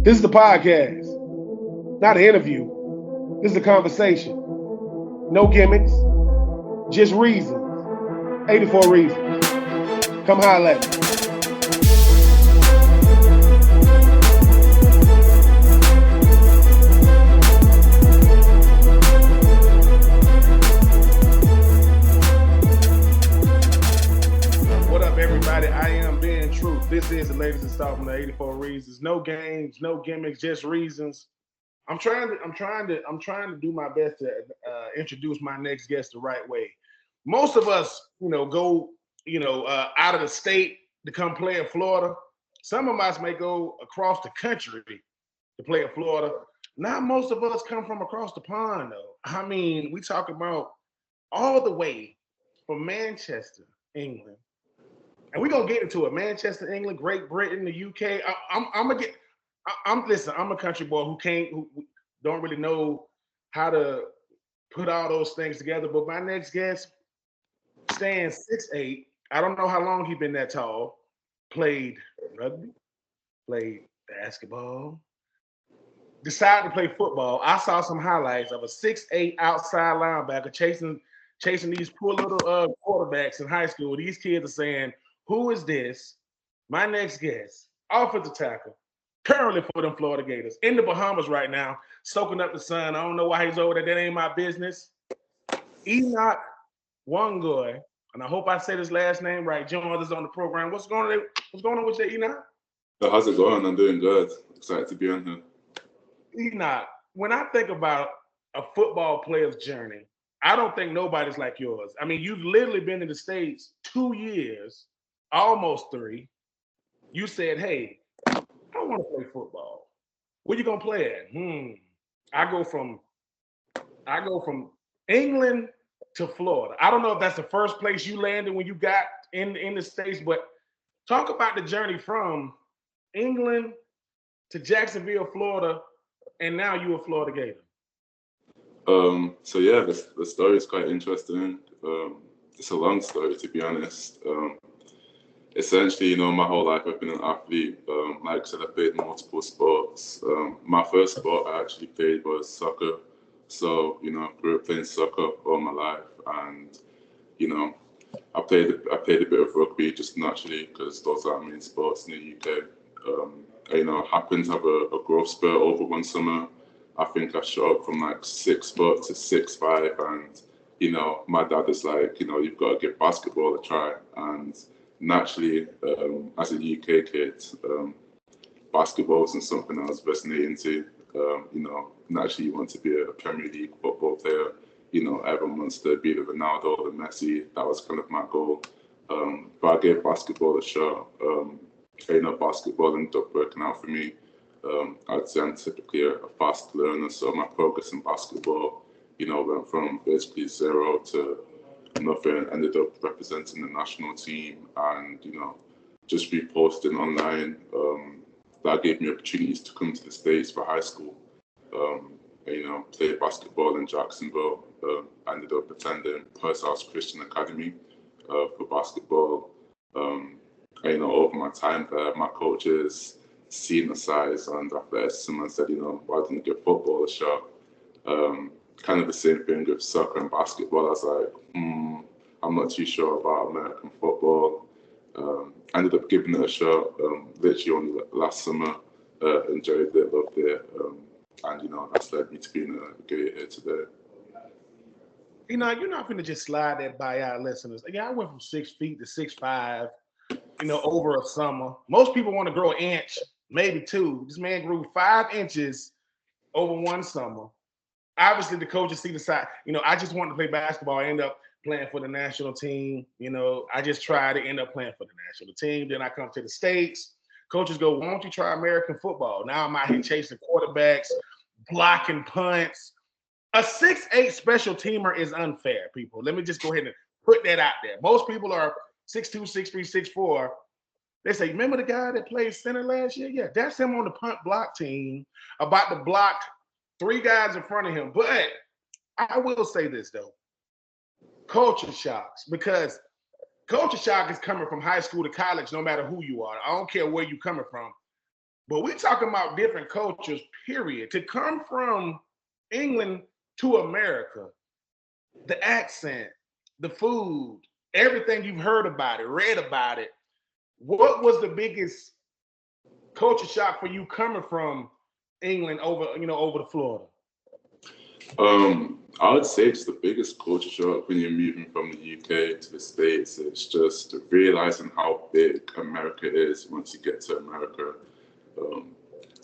This is the podcast, not an interview. This is a conversation. No gimmicks, just reasons. 84 reasons. Come holler at me. What up, everybody? I am being Truth. This is the latest installment of 84 Reasons. No games, no gimmicks, just reasons. I'm trying to do my best to introduce my next guest the right way. Most of us, go, out of the state to come play in Florida. Some of us may go across the country to play in Florida. Not most of us come from across the pond, though. I mean, we talk about all the way from Manchester, England. And we're gonna get into it. Manchester, England, Great Britain, the UK. Listen, I'm a country boy who don't really know how to put all those things together. But my next guest stands 6'8". I don't know how long he's been that tall. Played rugby, played basketball, decided to play football. I saw some highlights of a 6'8" outside linebacker chasing these poor little quarterbacks in high school. These kids are saying, "Who is this?" My next guest, offensive tackle, currently for them Florida Gators, in the Bahamas right now, soaking up the sun. I don't know why he's over there. That ain't my business. Enoch Wangoy, and I hope I said his last name right, joins us on the program. What's going on with you, Enoch? How's it going? I'm doing good. Excited to be on here. Enoch, when I think about a football player's journey, I don't think nobody's like yours. I mean, you've literally been in the States 2 years, almost 3. You said, "Hey, I want to play football. Where you gonna play at?" I go from England to Florida. I don't know if that's the first place you landed when you got in the States, but talk about the journey from England to Jacksonville, Florida, and now you're a Florida Gator. So yeah, the story is quite interesting. It's a long story, to be honest. Essentially, my whole life I've been an athlete. Like I said, I played multiple sports. My first sport I actually played was soccer. So, grew up playing soccer all my life, and I played a bit of rugby just naturally because those are our main sports in the UK. I happened to have a growth spurt over one summer. I think I shot up from like 6 foot to 6'5", and my dad is like, you've got to give basketball a try. And naturally, as a UK kid, basketball wasn't something I was very into. Naturally, you want to be a Premier League football player. Everyone wants to be the Ronaldo, the Messi. That was kind of my goal. But I gave basketball a shot. Basketball ended up working out for me. I'd say I'm typically a fast learner, so my progress in basketball, went from basically 0 to nothing. Ended up representing the national team, and just reposting online. That gave me opportunities to come to the States for high school. Played basketball in Jacksonville. Ended up attending Perth House Christian Academy for basketball. Over my time there, my coaches seen the size and athleticism and said, why don't you give football a shot? Kind of the same thing with soccer and basketball. I was like, I'm not too sure about American football. Ended up giving it a shot, literally only last summer. Enjoyed it, loved it. And that's led me to being a Gator here today. You're not going to just slide that by our listeners. Yeah, I went from 6 feet to 6'5", over a summer. Most people want to grow an inch, maybe 2. This man grew 5 inches over one summer. Obviously, the coaches see the side. I just wanted to play basketball. I ended up playing for the national team. I just tried to end up playing for the national team. Then I come to the States. Coaches go, "Why don't you try American football?" Now I'm out here chasing quarterbacks, blocking punts. A 6'8" special teamer is unfair, people. Let me just go ahead and put that out there. Most people are 6'2", 6'3", 6'4". They say, "Remember the guy that played center last year? Yeah, that's him on the punt block team, about to block 3 guys in front of him." But I will say this, though. Culture shocks, because culture shock is coming from high school to college, no matter who you are. I don't care where you're coming from. But we talking about different cultures, period. To come from England to America, the accent, the food, everything you've heard about it, read about it. What was the biggest culture shock for you coming from England over to Florida? I would say it's the biggest culture shock when you're moving from the UK to the States. It's just realizing how big America is once you get to America.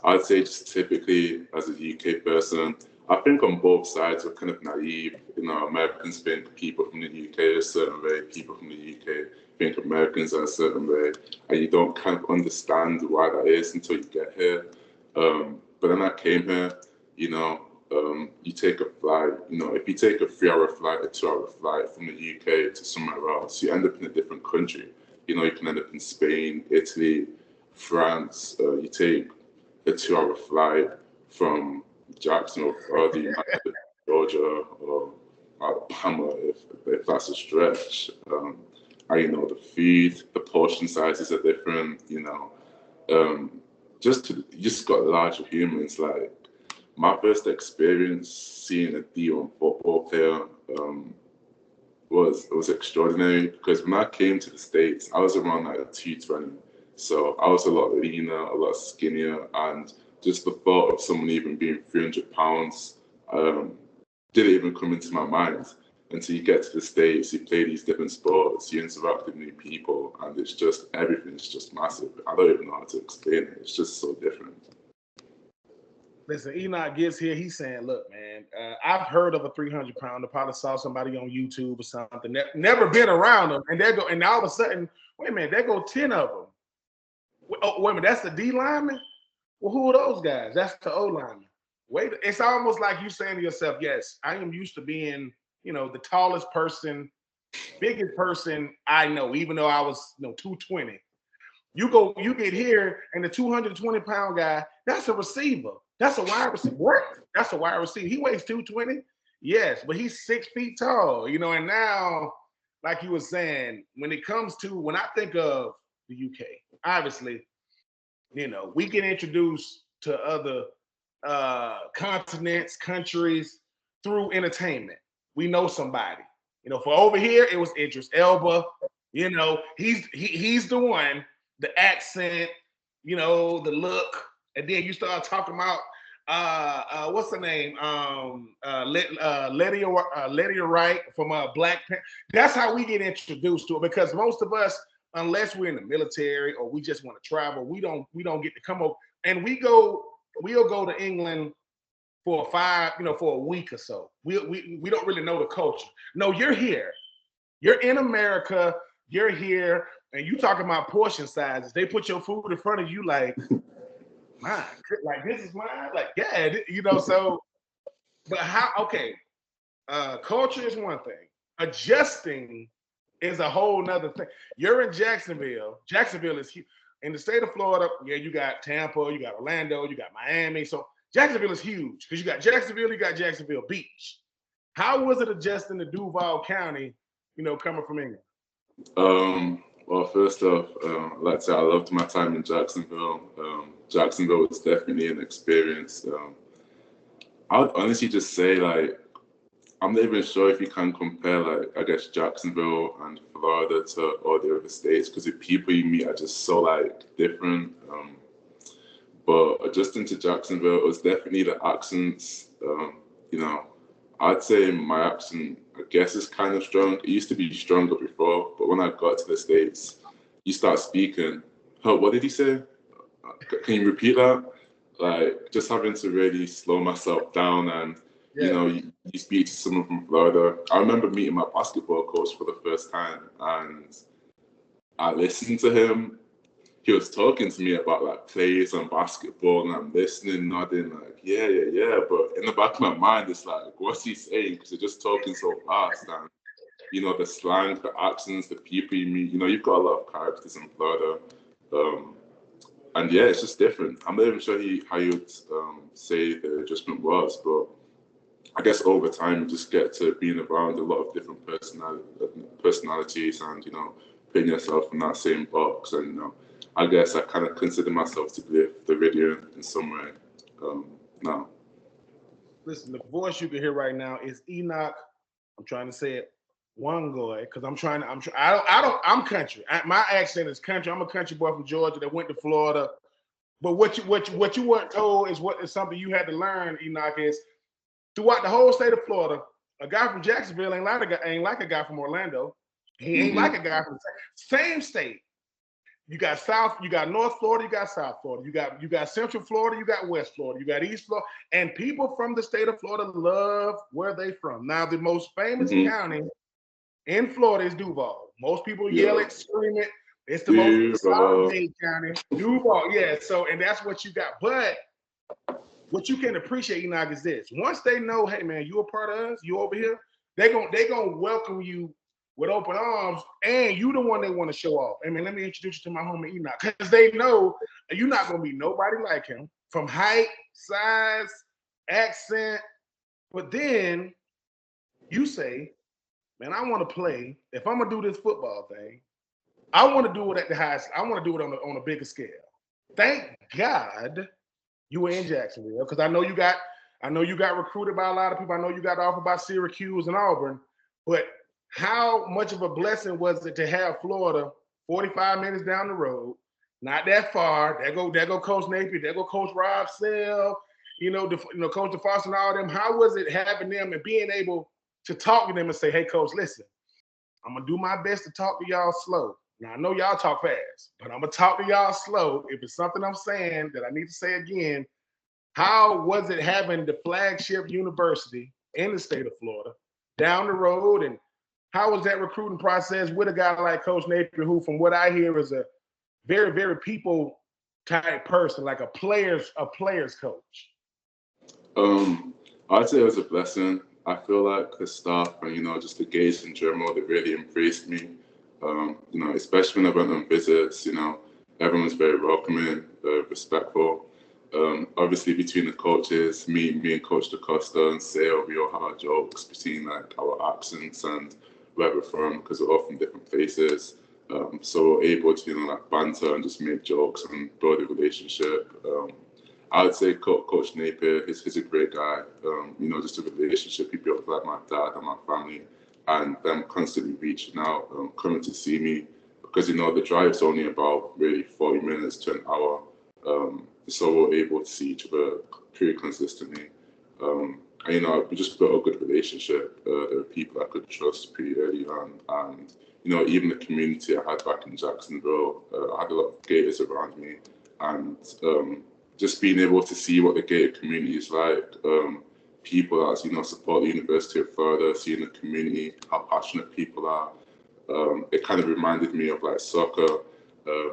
I'd say just typically as a UK person, I think on both sides we're kind of naive. Americans think people from the UK are a certain way, people from the UK think Americans are a certain way, and you don't kind of understand why that is until you get here. But then I came here, you take a flight, if you take a 3-hour flight, a 2-hour flight from the UK to somewhere else, you end up in a different country. You can end up in Spain, Italy, France. You take a 2-hour flight from Jacksonville, Florida, Georgia, or Alabama, if that's a stretch. The food, the portion sizes are different. You just got larger humans. Like my first experience seeing a D1 football player was extraordinary, because when I came to the States, I was around like 220. So I was a lot leaner, a lot skinnier, and just the thought of someone even being 300 pounds didn't even come into my mind until you get to the States, you play these different sports, you interact with new people, and everything's just massive. I don't even know how to explain it. It's just so different. Listen, Enoch gets here. He's saying, look, man, I've heard of a 300-pounder. Probably saw somebody on YouTube or something. Never been around them. And all of a sudden, wait a minute, there go 10 of them. Oh, wait a minute, that's the D lineman? Well, who are those guys? That's the O lineman. Wait, it's almost like you saying to yourself, yes, I am used to being, the tallest person, biggest person I know, even though I was, 220. You get here, and the 220-pound guy, that's a receiver. That's a wide receiver. What? That's a wide receiver. He weighs 220. Yes, but he's 6 feet tall, and now, like you were saying, when I think of the UK, obviously, we get introduced to other continents, countries through entertainment. We know somebody. For over here, it was Idris Elba. He's the one, the accent, the look. And then you start talking about what's the name? Letty Wright from Black Panther. That's how we get introduced to it, because most of us, unless we're in the military or we just want to travel, we don't get to come over. And we'll go to England for for a week or so. We don't really know the culture. No, you're here. You're in America. You're here, and you talking about portion sizes. They put your food in front of you like, mine, like this is mine. Like, yeah, So, but how? Okay, culture is one thing. Adjusting is a whole nother thing. You're in Jacksonville. Jacksonville is huge. In the state of Florida, yeah, you got Tampa, you got Orlando, you got Miami. So Jacksonville is huge, because you got Jacksonville Beach. How was it adjusting to Duval County, coming from England? Well, first off, like I said, I loved my time in Jacksonville. Jacksonville was definitely an experience. I would honestly just say, like, I'm not even sure if you can compare, like, I guess Jacksonville and Florida to all the other states, because the people you meet are just so, like, different. But adjusting to Jacksonville, it was definitely the accents. I'd say my accent, I guess, is kind of strong. It used to be stronger before, but when I got to the States, you start speaking. Oh, what did he say? Can you repeat that? Like, just having to really slow myself down, and you speak to someone from Florida. I remember meeting my basketball coach for the first time, and I listened to him. He was talking to me about, like, plays on basketball, and I'm listening, nodding, like, yeah. But in the back of my mind, it's like, what's he saying? Because they're just talking so fast, and the slang, the accents, the people you meet. You've got a lot of characters in Florida, and yeah, it's just different. I'm not even sure how you would say the adjustment was, but I guess over time you just get to being around a lot of different personalities, and putting yourself in that same box, and I guess I kind of consider myself to be the radio in some way now. Listen, the voice you can hear right now is Enoch. I'm trying to say it, Wangoy, because I'm country. My accent is country. I'm a country boy from Georgia that went to Florida. But what you weren't told is what is something you had to learn, Enoch, is throughout the whole state of Florida, a guy from Jacksonville ain't like a guy from Orlando. He ain't like a guy from the same state. You got North Florida, you got South Florida, you got Central Florida, you got West Florida, you got East Florida, and people from the state of Florida love where they from. Now, the most famous county in Florida is Duval. Most people yell it, scream it. It's the most solid county, Duval. Yeah, so and that's what you got. But what you can appreciate, Enoch, is this: once they know, hey man, you a part of us, you over here, they gonna welcome you with open arms, and you the one they want to show off. I mean, let me introduce you to my homie Enoch, because they know you're not gonna be nobody like him from height, size, accent. But then you say, man, I want to play. If I'm gonna do this football thing, I want to do it at the highest. I want to do it on a bigger scale. Thank God you were in Jacksonville, because I know you got recruited by a lot of people. I know you got offered by Syracuse and Auburn, but how much of a blessing was it to have Florida 45 minutes down the road, not that far? There go Coach Napier, there go Coach Rob Sell, Coach DeFoster and all them. How was it having them and being able to talk to them and say, hey, Coach, listen, I'm going to do my best to talk to y'all slow. Now, I know y'all talk fast, but I'm going to talk to y'all slow. If it's something I'm saying that I need to say again, how was it having the flagship university in the state of Florida down the road, and how was that recruiting process with a guy like Coach Napier, who, from what I hear, is a very, very people type person, like a player's coach? I'd say it was a blessing. I feel like the staff and just the Gators in general, they really embraced me. Especially when I went on visits, everyone was very welcoming, respectful. Obviously, between the coaches, me and Coach DeCosta and Sale, we all had our jokes between like our accents and where we're from, because we're all from different places. So we're able to like banter and just make jokes and build a relationship. I would say Coach Napier, he's a great guy. Just a relationship he built with like my dad and my family, and them constantly reaching out, coming to see me, because the drive's only about really 40 minutes to an hour. So we're able to see each other pretty consistently. We just built a good relationship. There were people I could trust pretty early on, and even the community I had back in Jacksonville, I had a lot of Gators around me, and just being able to see what the Gator community is like, people that support the University of Florida, seeing the community, how passionate people are. It kind of reminded me of like soccer.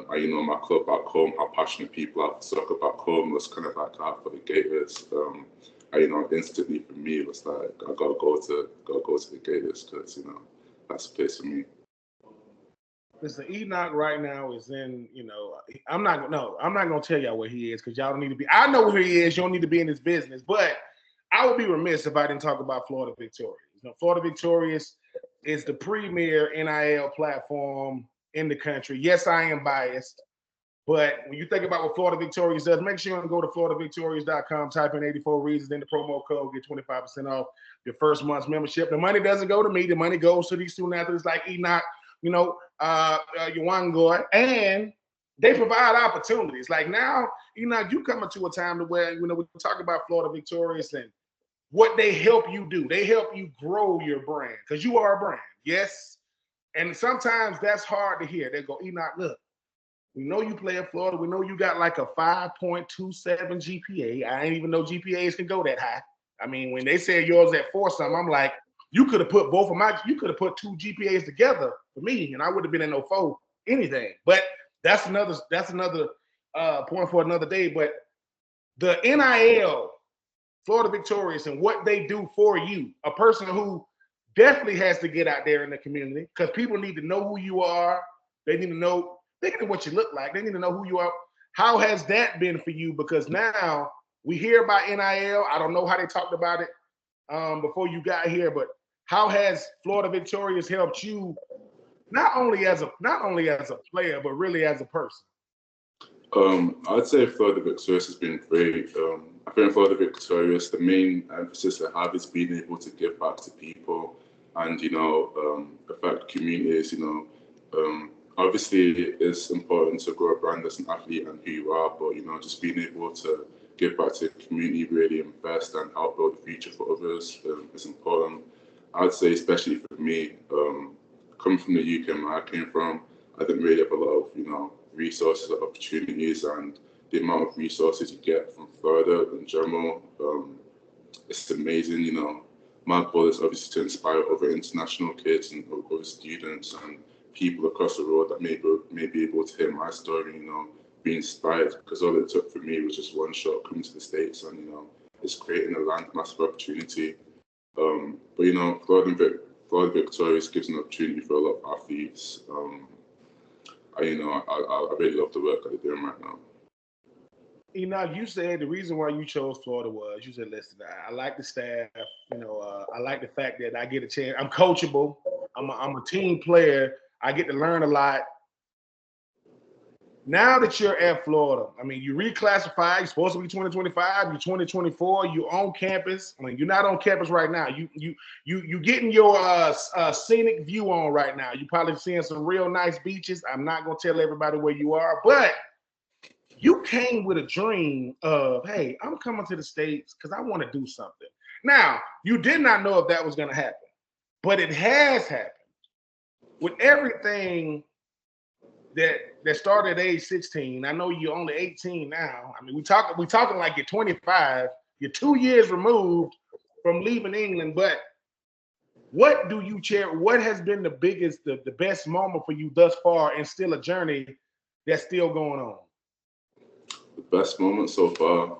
My club back home, how passionate people are for soccer back home, was kind of like that for the Gators. Instantly for me, it was like I gotta go to the Gators, because that's the place for me. Listen, Enoch right now is in. I'm not gonna tell y'all where he is, because y'all don't need to be. I know where he is. You don't need to be in his business, but I would be remiss if I didn't talk about Florida Victorious. Florida Victorious is the premier NIL platform in the country. Yes, I am biased, but when you think about what Florida Victorious does, make sure you go to floridavictorious.com, type in 84 reasons, then the promo code, get 25% off your first month's membership. The money doesn't go to me. The money goes to these student athletes like Enoch, Wangoy, and they provide opportunities. Like now, Enoch, you coming to a time to where, we talk about Florida Victorious and what they help you do. They help you grow your brand, because you are a brand, yes? And sometimes that's hard to hear. They go, Enoch, look, we know you play at Florida. We know you got like a 5.27 GPA. I didn't even know GPAs can go that high. I mean, when they said yours at 4 something, I'm like, you could have put you could have put 2 GPAs together for me, and I would have been in no 4 anything. But that's another point for another day. But the NIL, Florida Victorious, and what they do for you, a person who definitely has to get out there in the community, because people need to know who you are. They need to know what you look like. They need to know who you are. How has that been for you? Because now we hear about NIL. I don't know how they talked about it before you got here, but how has Florida Victorious helped you, not only as a player, but really as a person? I'd say Florida Victorious has been great. I think Florida Victorious, the main emphasis they have is being able to give back to people and, affect communities, Obviously, it's important to grow a brand as an athlete and who you are, but, just being able to give back to the community, really invest and help build the future for others is important. I'd say, especially for me, coming from the UK, where I came from, I didn't really have a lot of, resources or opportunities, and the amount of resources you get from Florida in general, it's amazing. My goal is obviously to inspire other international kids and other students and people across the world that may be able to hear my story, be inspired, because all it took for me was just one shot coming to the States and, it's creating a massive opportunity. But, Florida Victorious gives an opportunity for a lot of athletes. I really love the work that they're doing right now. Enoch, you said the reason why you chose Florida was you said, listen, I like the staff. I like the fact that I get a chance. I'm coachable. I'm a team player. I get to learn a lot. Now that you're at Florida, I mean, you reclassified. You're supposed to be 2025. You're 2024. You're on campus. I mean, you're not on campus right now. You getting your scenic view on right now. You probably seeing some real nice beaches. I'm not gonna tell everybody where you are, but you came with a dream of, hey, I'm coming to the States because I want to do something. Now, you did not know if that was going to happen, but it has happened. With everything that started at age 16, I know you're only 18 now. I mean, we talking like you're 25. You're 2 years removed from leaving England, but what do you share? What has been the biggest, the best moment for you thus far, and still a journey that's still going on? The best moment so far.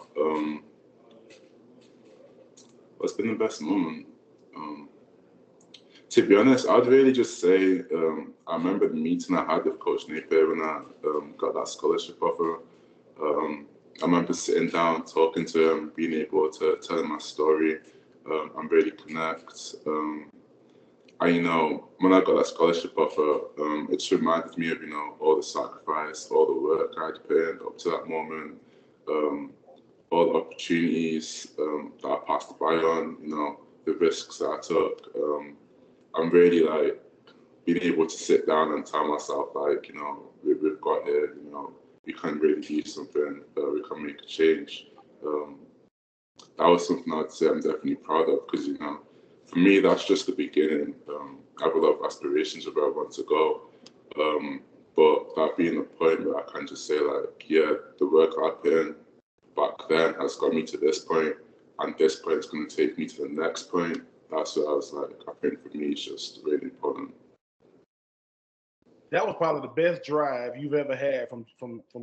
What's been the best moment? To be honest, I'd really just say I remember the meeting I had with Coach Napier when I got that scholarship offer. I remember sitting down, talking to him, being able to tell him my story and really connect. When I got that scholarship offer, it just reminded me of, all the sacrifice, all the work I'd put in up to that moment, all the opportunities that I passed by on, the risks that I took. I'm really being able to sit down and tell myself we've got here, we can really do something, we can make a change. That was something I'd say I'm definitely proud of, because for me that's just the beginning. I have a lot of aspirations of where I want to go, but that being the point where I can just say the work I put in back then has got me to this point, and this point is going to take me to the next point. That's what I was like. I think for me, it's just really important. That was probably the best drive you've ever had from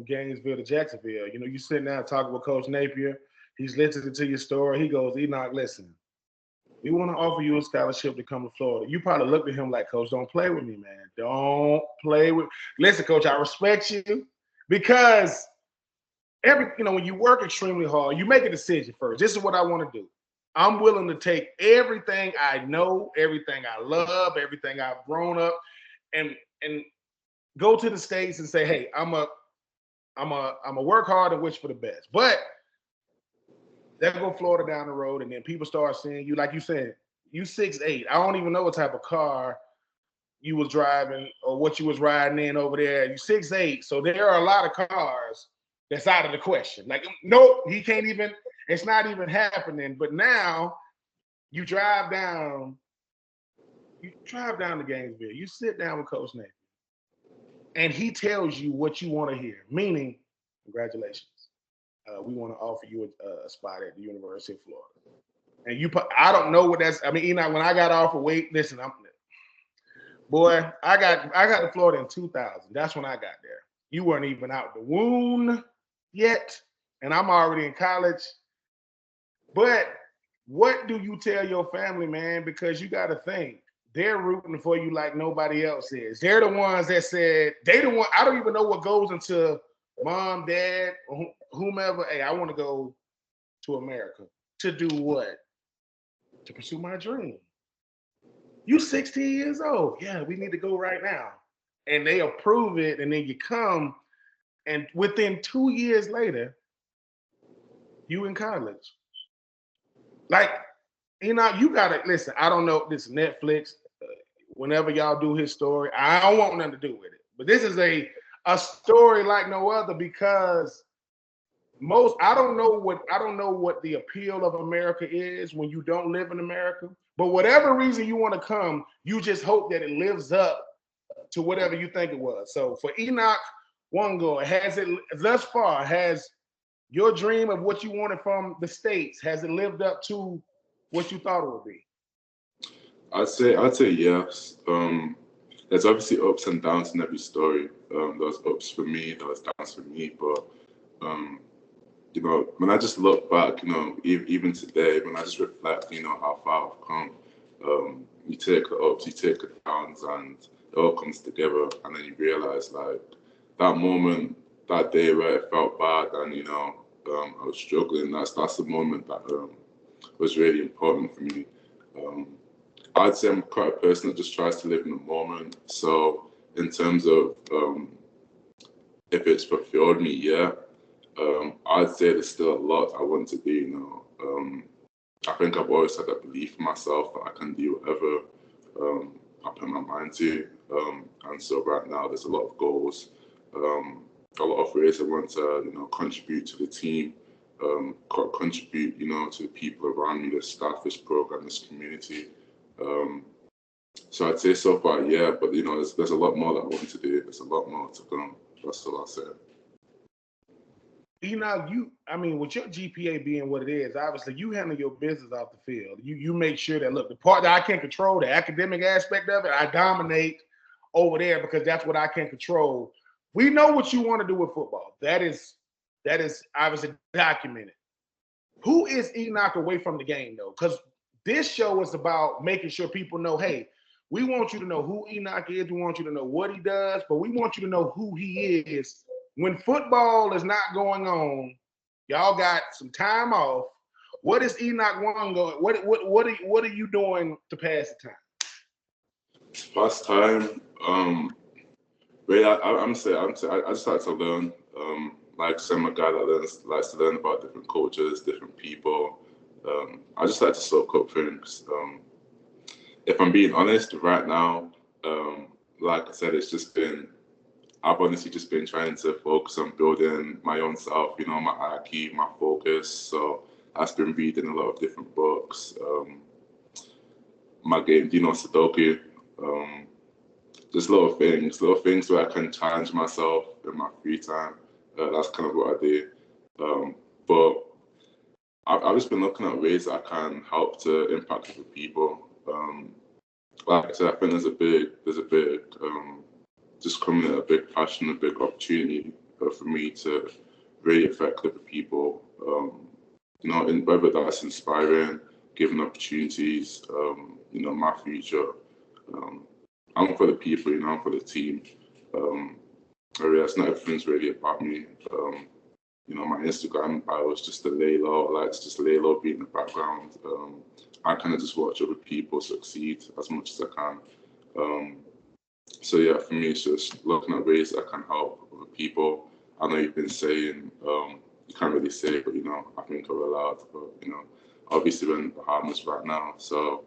Gainesville to Jacksonville. You sitting down talking with Coach Napier. He's listening to your story. He goes, Enoch, listen, we want to offer you a scholarship to come to Florida. You probably looked at him like, Coach, don't play with me, man. Don't play with. Listen, Coach, I respect you, because when you work extremely hard, you make a decision first. This is what I want to do. I'm willing to take everything I know, everything I love, everything I've grown up, and go to the States and say, hey, I'm a work hard and wish for the best. But there go Florida down the road, and then people start seeing you, like you said, you 6'8". I don't even know what type of car you was driving or what you was riding in over there. You 6'8", so there are a lot of cars that's out of the question. Like, nope, he can't even. It's not even happening. But now you drive down to Gainesville. You sit down with Coach Napier, and he tells you what you want to hear. Meaning, congratulations. We want to offer you a spot at the University of Florida. And I don't know what that's. I mean, Enoch, when I got offered, listen, I got to Florida in 2000. That's when I got there. You weren't even out the womb yet, and I'm already in college. But what do you tell your family, man? Because you got to think, they're rooting for you like nobody else is. They're the ones that said, I don't even know what goes into mom, dad, or whomever. Hey, I want to go to America. To do what? To pursue my dream. You 16 years old. Yeah, we need to go right now. And they approve it, and then you come. And within 2 years later, you in college. Like, Enoch, you gotta listen. I don't know this Netflix. Whenever y'all do his story, I don't want nothing to do with it. But this is a story like no other because I don't know what the appeal of America is when you don't live in America. But whatever reason you want to come, you just hope that it lives up to whatever you think it was. So for Enoch Wangoy, has your dream of what you wanted from the States, has it lived up to what you thought it would be? I'd say yes. There's obviously ups and downs in every story. There's ups for me, there's downs for me, but when I just look back, even today, when I just reflect, how far I've come, you take the ups, you take the downs, and it all comes together, and then you realize, like, that moment, that day where it felt bad, and I was struggling. That's the moment that was really important for me. I'd say I'm quite a person that just tries to live in the moment. So in terms of if it's fulfilled me, yeah. I'd say there's still a lot I want to do. I think I've always had that belief in myself that I can do whatever I put my mind to. And so right now there's a lot of goals, a lot of ways I want to, contribute to the team, contribute, to the people around me, the staff, this program, this community. So I'd say so far, yeah, but there's a lot more that I want to do. There's a lot more to come. That's all I'll say. With your GPA being what it is, obviously you handle your business off the field. You make sure that, look, the part that I can't control, the academic aspect of it, I dominate over there because that's what I can control. We know what you want to do with football. That is obviously documented. Who is Enoch away from the game, though? Because this show is about making sure people know, hey, we want you to know who Enoch is. We want you to know what he does, but we want you to know who he is. When football is not going on, y'all got some time off. What is Enoch Wangoy? What are you doing to pass the time? Past time, really, I'm saying I just like to learn. Like I'm a guy that likes to learn about different cultures, different people. I just like to soak up things. If I'm being honest, right now, like I said, I've honestly just been trying to focus on building my own self, my IQ, my focus. So I've been reading a lot of different books. My game, Sudoku. Just little things where I can challenge myself in my free time. That's kind of what I do. But I've just been looking at ways that I can help to impact other people. Like I said, I think there's a big just coming at a big passion, a big opportunity for me to really affect other people. And whether that's inspiring, giving opportunities, my future. I'm for the people, I'm for the team. I realize not everything's really about me. My Instagram bio is just to lay low. I like to just lay low, be in the background. I kind of just watch other people succeed as much as I can. So yeah, for me, it's just looking at ways I can help other people. I know you've been saying you can't really say, but I think we're allowed. But obviously we're in the Bahamas right now, so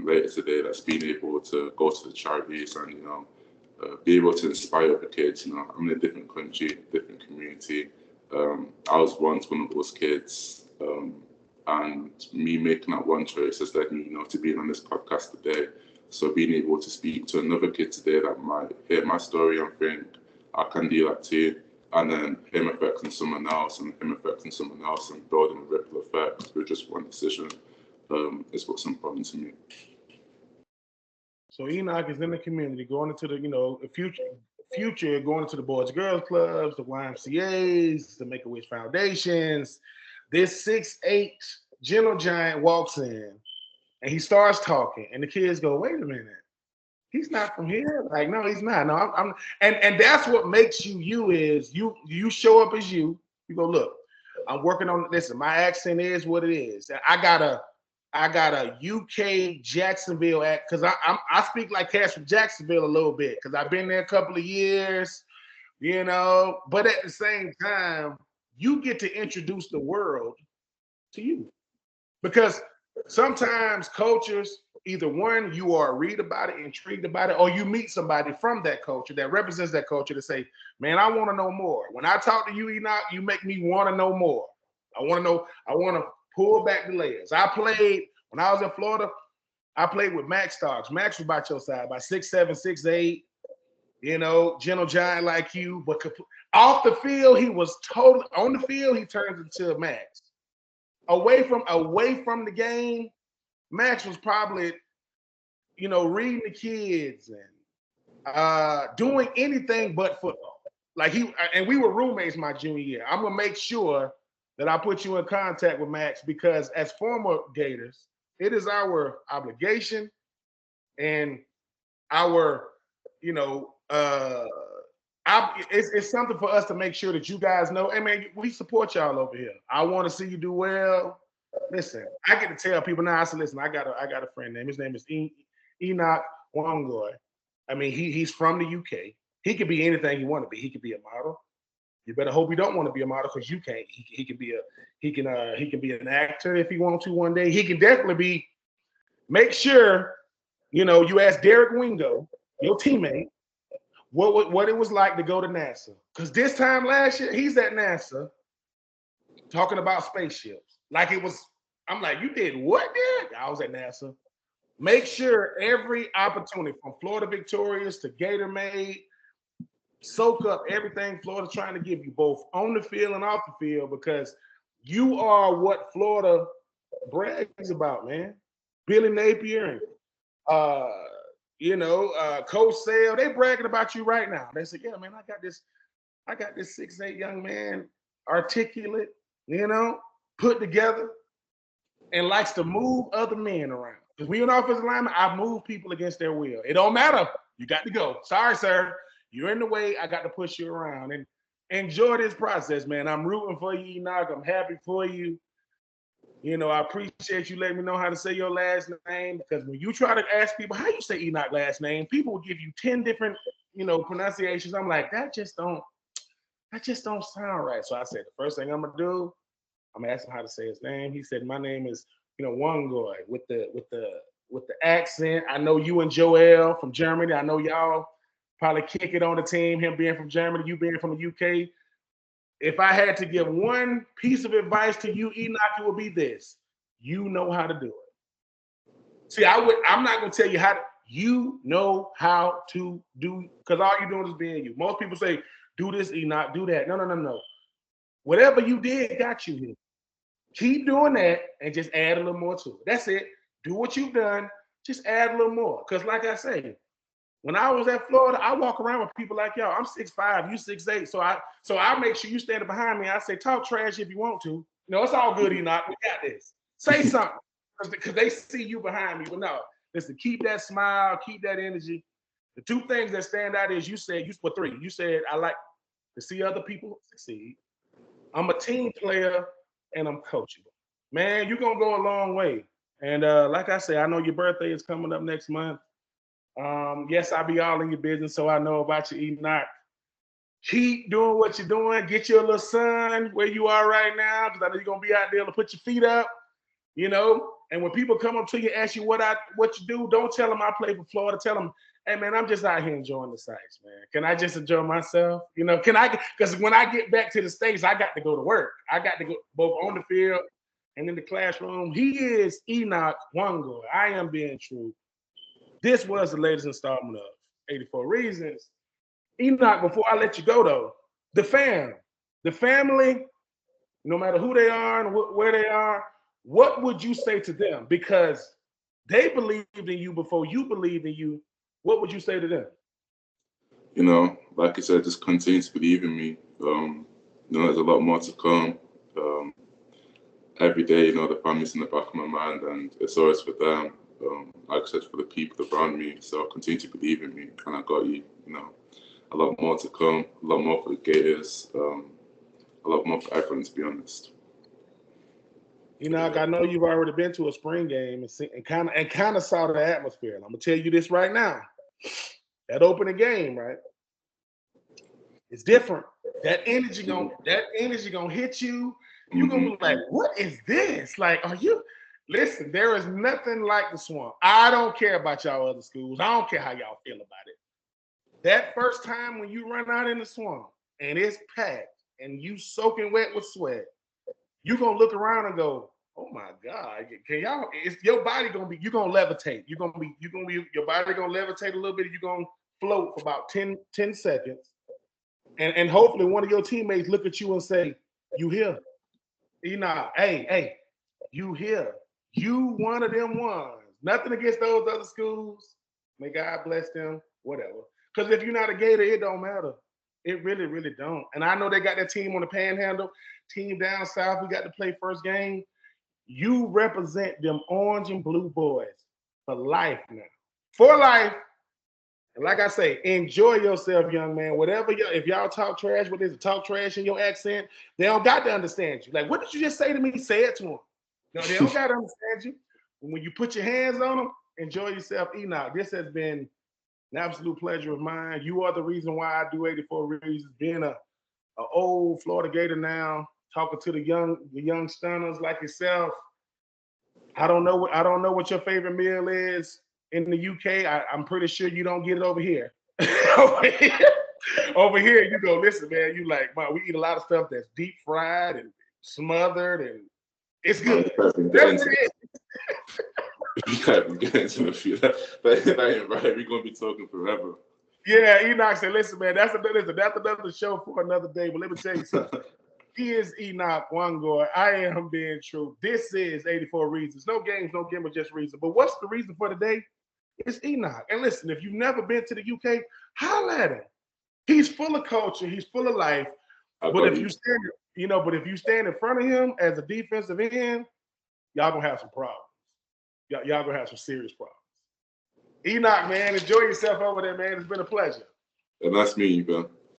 later today, that's being able to go to the charities and be able to inspire other kids. I'm in a different country, different community. I was once one of those kids, and me making that one choice has led me, to being on this podcast today. So being able to speak to another kid today that might hear my story and think I can do that too, and then him affecting someone else and him affecting someone else and building a ripple effect with just one decision is what's important to me. So Enoch is in the community, going into the future, going into the Boys and Girls Clubs, the YMCA's, the Make-A-Wish Foundations. This 6'8" gentle giant walks in and he starts talking, and the kids go, "Wait a minute, he's not from here." Like, no, he's not. No, I'm and that's what makes you is you show up as you. You go, look, I'm working on this. My accent is what it is. I got a UK Jacksonville because I speak like cats from Jacksonville a little bit because I've been there a couple of years. But at the same time, you get to introduce the world to you. Because sometimes cultures, either one, you are read about it, intrigued about it, or you meet somebody from that culture that represents that culture to say, man, I want to know more. When I talk to you, Enoch, you make me want to know more. I want to know, I want to pull back the layers. When I was in Florida, I played with Max Starks. Max was about your side, by 6'7", 6'8", gentle giant like you. But off the field, he was totally, on the field, he turns into Max. Away from the game, Max was probably, reading the kids and doing anything but football. And we were roommates my junior year. I'm gonna make sure that I put you in contact with Max, because as former Gators, it is our obligation and our, it's something for us to make sure that you guys know, hey man, we support y'all over here. I want to see you do well. Listen, I get to tell people now. I said, listen, I got a friend name. His name is Enoch Wangoy. I mean, he's from the UK. He could be anything he want to be. He could be a model. You better hope he don't want to be a model, because you can't. He can be an actor if he wants to one day. He can definitely be. Make sure, you ask Derek Wingo, your teammate, what it was like to go to NASA. Because this time last year, he's at NASA talking about spaceships. Like it was, I'm like, you did what, Derek? I was at NASA. Make sure every opportunity from Florida Victorious to Gator Made, soak up everything Florida's trying to give you, both on the field and off the field, because you are what Florida brags about, man. Billy Napier and Coach Sale, they bragging about you right now. They say, yeah, man, I got this 6'8" young man, articulate, put together, and likes to move other men around. Because we an offensive lineman, I move people against their will. It don't matter. You got to go. Sorry, sir. You're in the way. I got to push you around. And enjoy this process, man. I'm rooting for you, Enoch. I'm happy for you. I appreciate you letting me know how to say your last name, because when you try to ask people how you say Enoch last name, people will give you 10 different, pronunciations. I'm like, that just don't sound right. So I said, the first thing I'm gonna do, I'm gonna ask him how to say his name. He said, my name is, Wangoy, with the accent. I know you and Joel from Germany. I know y'all probably kick it on the team, him being from Germany, you being from the UK. If I had to give one piece of advice to you, Enoch, it would be this. You know how to do it. See, I'm not going to tell you how to, you know how to do, because all you're doing is being you. Most people say, do this, Enoch, do that. No. Whatever you did got you here. Keep doing that and just add a little more to it. That's it. Do what you've done. Just add a little more. Because like I say, when I was at Florida, I walk around with people like y'all. I'm 6'5", you 6'8". So I make sure you standing behind me. I say, talk trash if you want to. It's all good, Enoch. We got this. Say something. Because they see you behind me. But no, listen, keep that smile, keep that energy. The two things that stand out is you said I like to see other people succeed. I'm a team player and I'm coachable. Man, you're going to go a long way. And like I say, I know your birthday is coming up next month. Yes, I'll be all in your business, so I know about you, Enoch. Keep doing what you're doing. Get you a little sun where you are right now, because I know you're gonna be out there to put your feet up, And when people come up to you, ask you what you do, don't tell them I play for Florida. Tell them, hey man, I'm just out here enjoying the sights, man. Can I just enjoy myself? Because when I get back to the States, I got to go to work. I got to go both on the field and in the classroom. He is Enoch Wangoy. I am being true. This was the latest installment of 84 Reasons. Enoch, before I let you go, though, the family, no matter who they are and where they are, what would you say to them? Because they believed in you before you believed in you. What would you say to them? Like I said, just continue to believe in me. There's a lot more to come. Every day, the family's in the back of my mind, and it's always for them. Like I said, for the people around me. So continue to believe in me, and I got you. A lot more to come, a lot more for the Gators, a lot more for everyone, to be honest. I know you've already been to a spring game and kind of saw the atmosphere. And I'm gonna tell you this right now: that opening game, right? It's different. That energy gonna hit you. You're gonna be like, what is this? Like, are you listen, there is nothing like the Swamp. I don't care about y'all other schools. I don't care how y'all feel about it. That first time when you run out in the Swamp and it's packed and you soaking wet with sweat, you're gonna look around and go, oh my God, can y'all, it's your body gonna be, you're gonna levitate. Your body gonna levitate a little bit, you're gonna float for about 10 seconds. And hopefully one of your teammates look at you and say, you here. Enoch, hey, you here. You one of them ones. Nothing against those other schools. May God bless them, whatever. Because if you're not a Gator, it don't matter. It really, really don't. And I know they got their team on the Panhandle, team down south. We got to play first game. You represent them orange and blue boys for life now. For life. And like I say, enjoy yourself, young man. Whatever, if y'all talk trash, what is it? Talk trash in your accent, they don't got to understand you. Like, what did you just say to me? Say it to them. No, they don't got to understand you. And when you put your hands on them, enjoy yourself. Enoch, this has been an absolute pleasure of mine. You are the reason why I do 84 Reasons. Being a old Florida Gator now, talking to the young stunners like yourself. I don't know what your favorite meal is in the UK. I'm pretty sure you don't get it over here. Over here, you go, listen, man, you like, man, we eat a lot of stuff that's deep fried and smothered, and it's good. Get into a few. That ain't right. We're gonna be talking forever. Yeah, Enoch said, listen, man, that's another show for another day. But let me tell you something. He is Enoch Wangoy. I am being true. This is 84 Reasons. No games, no gimmicks, just reason. But what's the reason for today? It's Enoch. And listen, if you've never been to the UK, holla at him. He's full of culture. He's full of life. But if you stand in front of him as a defensive end, y'all gonna have some problems. Y'all gonna have some serious problems. Enoch, man, enjoy yourself over there, man. It's been a pleasure. And that's me, man.